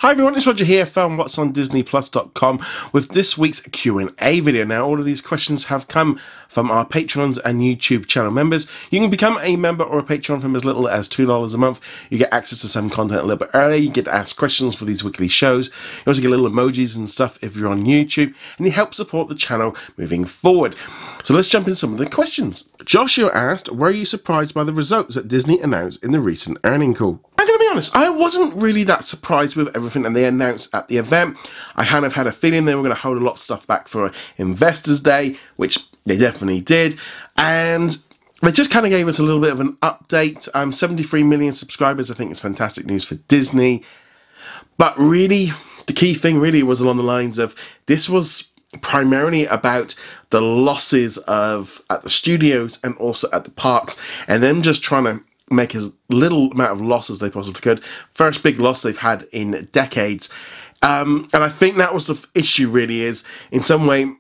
Hi everyone, it's Roger here from what's on DisneyPlus.com with this week's Q&A video. Now, all of these questions have come from our Patrons and YouTube channel members. You can become a member or a Patreon from as little as $2 a month. You get access to some content a little bit earlier. You get to ask questions for these weekly shows. You also get little emojis and stuff if you're on YouTube, and you help support the channel moving forward. So let's jump into some of the questions. Joshua asked, were you surprised by the results that Disney announced in the recent earnings call? I'm going to be honest, I wasn't really that surprised with everything that they announced at the event. I kind of had a feeling they were going to hold a lot of stuff back for Investors Day, which they definitely did. And they just kind of gave us a little bit of an update. 73 million subscribers, I think it's fantastic news for Disney. But really, the key thing really was along the lines of this was primarily about the losses at the studios and also at the parks, and them just trying to make as little amount of loss as they possibly could. First big loss they've had in decades. And I think that was the issue really, is in some way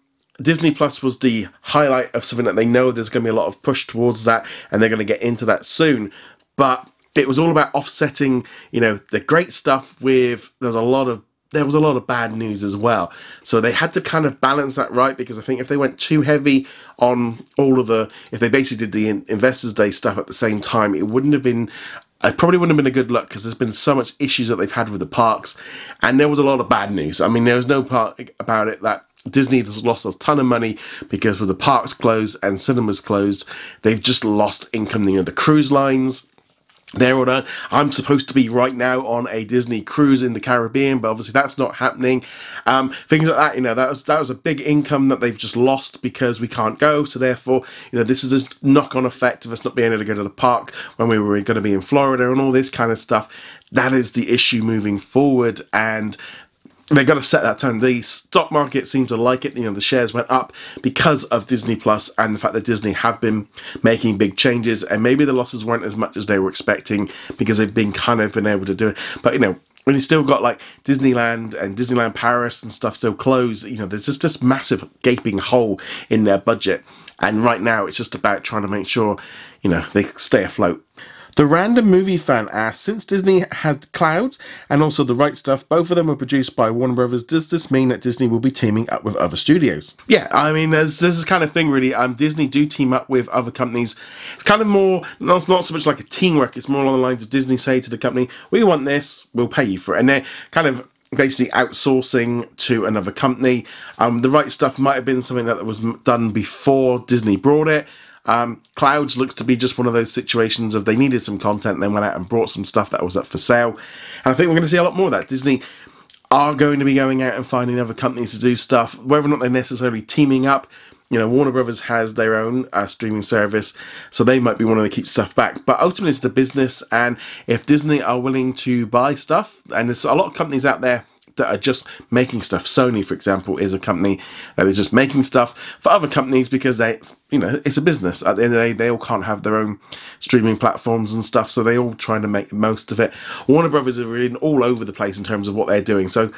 Disney Plus was the highlight of something that they know there's going to be a lot of push towards that, and they're going to get into that soon. But it was all about offsetting, you know, the great stuff with there was a lot of bad news as well. So they had to kind of balance that right, because I think if they went too heavy on if they basically did the Investors Day stuff at the same time, it probably wouldn't have been a good look, because there's been so much issues that they've had with the parks, and there was a lot of bad news. I mean, there was no part about it that Disney has lost a ton of money because with the parks closed and cinemas closed, they've just lost income. You know, the cruise lines, they're all done. I'm supposed to be right now on a Disney cruise in the Caribbean, but obviously that's not happening. Things like that, you know, that was a big income that they've just lost because we can't go. So therefore, you know, this is a knock-on effect of us not being able to go to the park when we were going to be in Florida and all this kind of stuff. That is the issue moving forward, and they've got to set that tone. The stock market seems to like it. You know, the shares went up because of Disney Plus and the fact that Disney have been making big changes, and maybe the losses weren't as much as they were expecting because they've been able to do it. But, you know, when you still got like Disneyland and Disneyland Paris and stuff still closed, you know, there's just this massive gaping hole in their budget. And right now it's just about trying to make sure, you know, they stay afloat. The Random Movie Fan asked, since Disney had Clouds and also The Right Stuff, both of them were produced by Warner Brothers, does this mean that Disney will be teaming up with other studios? Yeah, I mean, there's this kind of thing really. Disney do team up with other companies. It's kind of more, not so much like a teamwork, it's more along the lines of Disney say to the company, we want this, we'll pay you for it. And they're kind of basically outsourcing to another company. The Right Stuff might have been something that was done before Disney brought it. Clouds looks to be just one of those situations of they needed some content, then went out and brought some stuff that was up for sale. And I think we're going to see a lot more of that. Disney are going to be going out and finding other companies to do stuff, whether or not they're necessarily teaming up. You know, Warner Brothers has their own streaming service, so they might be wanting to keep stuff back. But ultimately, it's the business, and if Disney are willing to buy stuff, and there's a lot of companies out there that are just making stuff. Sony, for example, is a company that is just making stuff for other companies because you know, it's a business. At the end of the day, they all can't have their own streaming platforms and stuff, so they're all trying to make the most of it. Warner Brothers are really all over the place in terms of what they're doing. So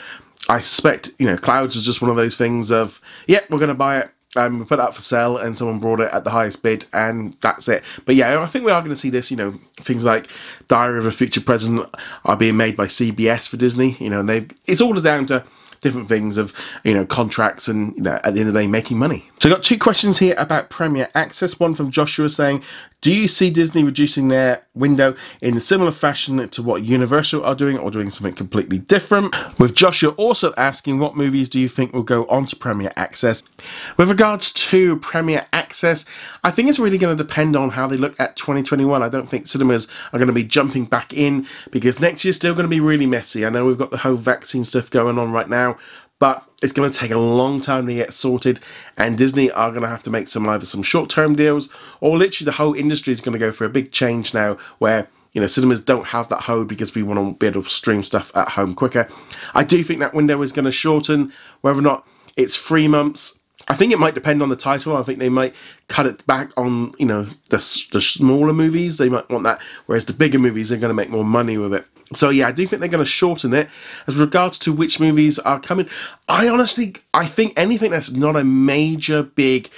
I suspect, you know, Clouds was just one of those things of, yeah, we're going to buy it. We put it up for sale and someone brought it at the highest bid, and that's it. But yeah, I think we are going to see this, you know, things like Diary of a Future President are being made by CBS for Disney, you know, and it's all down to different things of, you know, contracts and, you know, at the end of the day, making money. So I've got two questions here about Premier Access. One from Joshua saying, do you see Disney reducing their window in a similar fashion to what Universal are doing, or doing something completely different? With Joshua also asking, what movies do you think will go on to Premier Access? With regards to Premier Access, I think it's really going to depend on how they look at 2021. I don't think cinemas are going to be jumping back in, because next year's still going to be really messy. I know we've got the whole vaccine stuff going on right now, but it's going to take a long time to get sorted, and Disney are going to have to make either some short-term deals, or literally the whole industry is going to go for a big change now where, you know, cinemas don't have that hold because we want to be able to stream stuff at home quicker. I do think that window is going to shorten. Whether or not it's 3 months, I think it might depend on the title. I think they might cut it back on, you know, the smaller movies. They might want that, whereas the bigger movies are going to make more money with it. So yeah, I do think they're going to shorten it. As regards to which movies are coming, I think anything that's not a major big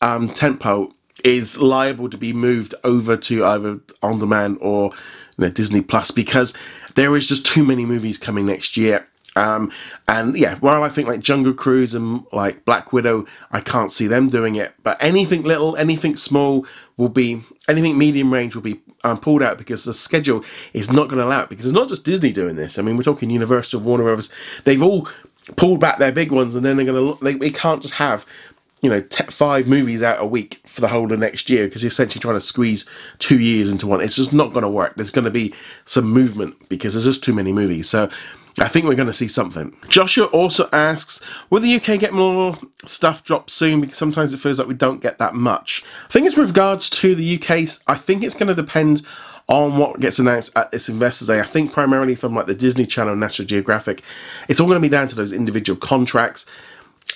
tentpole is liable to be moved over to either on demand or, you know, Disney Plus, because there is just too many movies coming next year. And yeah, while I think like Jungle Cruise and like Black Widow, I can't see them doing it. But anything little, anything small will be, anything medium range will be pulled out because the schedule is not going to allow it. Because it's not just Disney doing this. I mean, we're talking Universal, Warner Brothers. They've all pulled back their big ones, and then they're going to, they can't just have, you know, 5 movies out a week for the whole of next year, because you're essentially trying to squeeze 2 years into one. It's just not going to work. There's going to be some movement because there's just too many movies. So I think we're going to see something. Joshua also asks, will the UK get more stuff dropped soon? Because sometimes it feels like we don't get that much. I think it's with regards to the UK, I think it's going to depend on what gets announced at this Investors Day. I think primarily from like the Disney Channel and National Geographic, it's all going to be down to those individual contracts.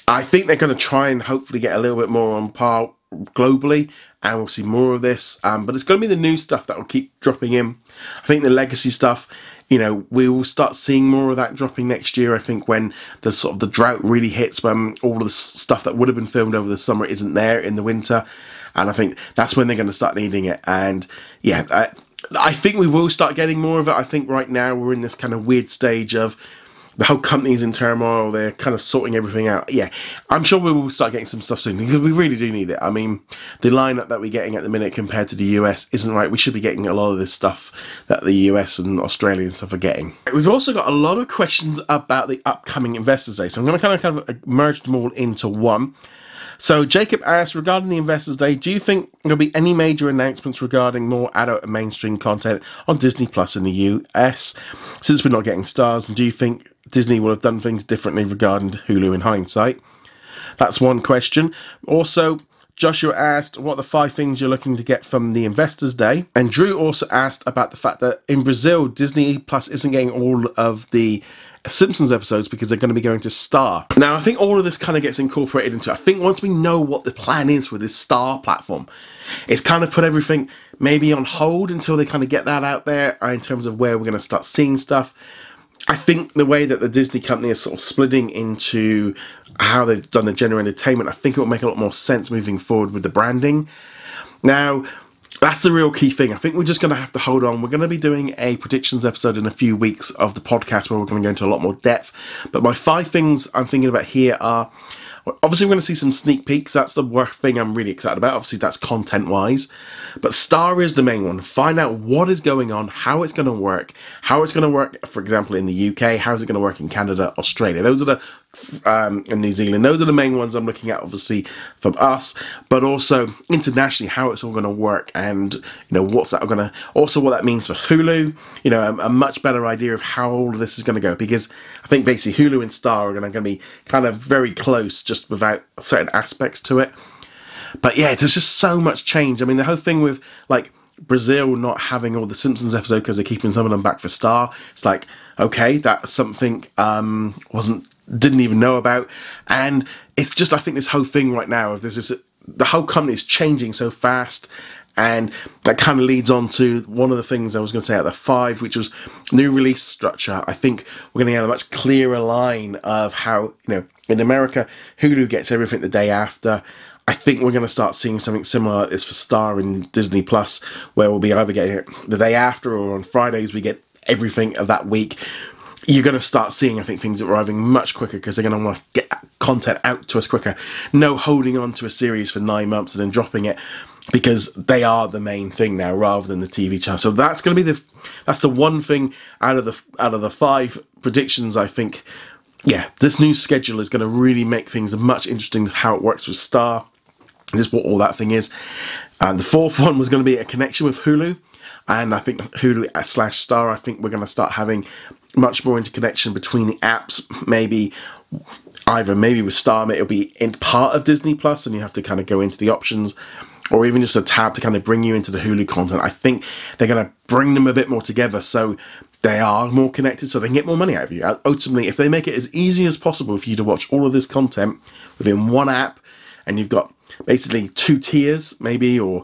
I think they're going to try and hopefully get a little bit more on par globally, and we'll see more of this. But it's going to be the new stuff that will keep dropping in. I think the legacy stuff, you know, we will start seeing more of that dropping next year. I think when the sort of the drought really hits, when all of the stuff that would have been filmed over the summer isn't there in the winter, and I think that's when they're going to start needing it. And yeah, I think we will start getting more of it. I think right now we're in this kind of weird stage of the whole company's in turmoil. They're kind of sorting everything out. Yeah, I'm sure we will start getting some stuff soon, because we really do need it. I mean, the lineup that we're getting at the minute compared to the US isn't right. We should be getting a lot of this stuff that the US and Australia and stuff are getting. We've also got a lot of questions about the upcoming Investors Day, so I'm going to kind of merge them all into one. So Jacob asks, regarding the Investors Day, do you think there'll be any major announcements regarding more adult and mainstream content on Disney Plus in the US, since we're not getting stars? And do you think Disney will have done things differently regarding Hulu in hindsight? That's one question. Also, Joshua asked what the 5 things you're looking to get from the Investors Day. And Drew also asked about the fact that in Brazil, Disney Plus isn't getting all of the Simpsons episodes because they're going to be going to Star. Now, I think all of this kind of gets incorporated into, I think once we know what the plan is with this Star platform, it's kind of put everything maybe on hold until they kind of get that out there in terms of where we're going to start seeing stuff. I think the way that the Disney company is sort of splitting into how they've done the general entertainment, I think it will make a lot more sense moving forward with the branding. Now, that's the real key thing. I think we're just going to have to hold on. We're going to be doing a predictions episode in a few weeks of the podcast where we're going to go into a lot more depth. But my 5 things I'm thinking about here are, obviously we're going to see some sneak peeks. That's the worst thing I'm really excited about. Obviously that's content-wise. But Star is the main one. Find out what is going on, how it's going to work, for example, in the UK, how is it going to work in Canada, Australia. Those are the, in New Zealand, those are the main ones I'm looking at, obviously, from us, but also internationally, how it's all going to work, and, you know, what's that going to, also what that means for Hulu, you know, a much better idea of how all of this is going to go, because I think basically Hulu and Star are going to be kind of very close, just without certain aspects to it. But yeah, there's just so much change. I mean, the whole thing with, like, Brazil not having all the Simpsons episodes because they're keeping some of them back for Star, it's like, okay, that's something didn't even know about. And it's just, I think this whole thing right now of the whole company is changing so fast, and that kind of leads on to one of the things I was going to say at the 5, which was new release structure. I think we're going to get a much clearer line of how, you know, in America, Hulu gets everything the day after. I think we're going to start seeing something similar like this for Star and Disney Plus, where we'll be either getting it the day after, or on Fridays we get everything of that week. You're going to start seeing, I think, things arriving much quicker, because they're going to want to get content out to us quicker. No holding on to a series for 9 months and then dropping it, because they are the main thing now rather than the TV channel. So that's going to be that's the one thing out of the 5 predictions. I think, yeah, this new schedule is going to really make things much interesting, how it works with Star, just what all that thing is. And the 4th one was going to be a connection with Hulu, and I think Hulu / Star, I think we're going to start having much more interconnection between the apps. Maybe with Star, it'll be in part of Disney Plus, and you have to kind of go into the options, or even just a tab to kind of bring you into the Hulu content. I think they're going to bring them a bit more together so they are more connected, so they can get more money out of you. Ultimately, if they make it as easy as possible for you to watch all of this content within one app, and you've got basically 2 tiers maybe, or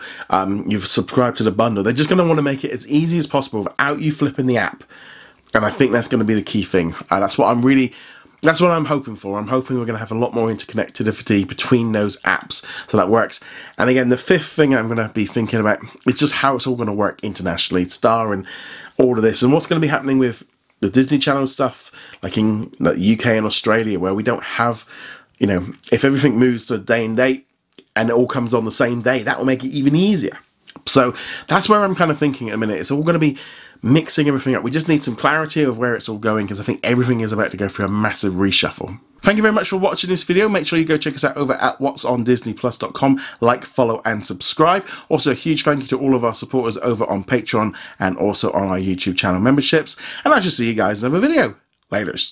you've subscribed to the bundle, they're just going to want to make it as easy as possible without you flipping the app. And I think that's going to be the key thing. That's what I'm hoping for. I'm hoping we're going to have a lot more interconnectivity between those apps, so that works. And again, the 5th thing I'm going to be thinking about is just how it's all going to work internationally, Star and all of this, and what's going to be happening with the Disney Channel stuff, like in the UK and Australia, where we don't have, you know, if everything moves to day and date and it all comes on the same day, that will make it even easier. So that's where I'm kind of thinking at the minute. It's all going to be mixing everything up. We just need some clarity of where it's all going, because I think everything is about to go through a massive reshuffle. Thank you very much for watching this video. Make sure you go check us out over at whatsondisneyplus.com. Like, follow and subscribe. Also a huge thank you to all of our supporters over on Patreon and also on our YouTube channel memberships. And I shall see you guys in another video. Laters.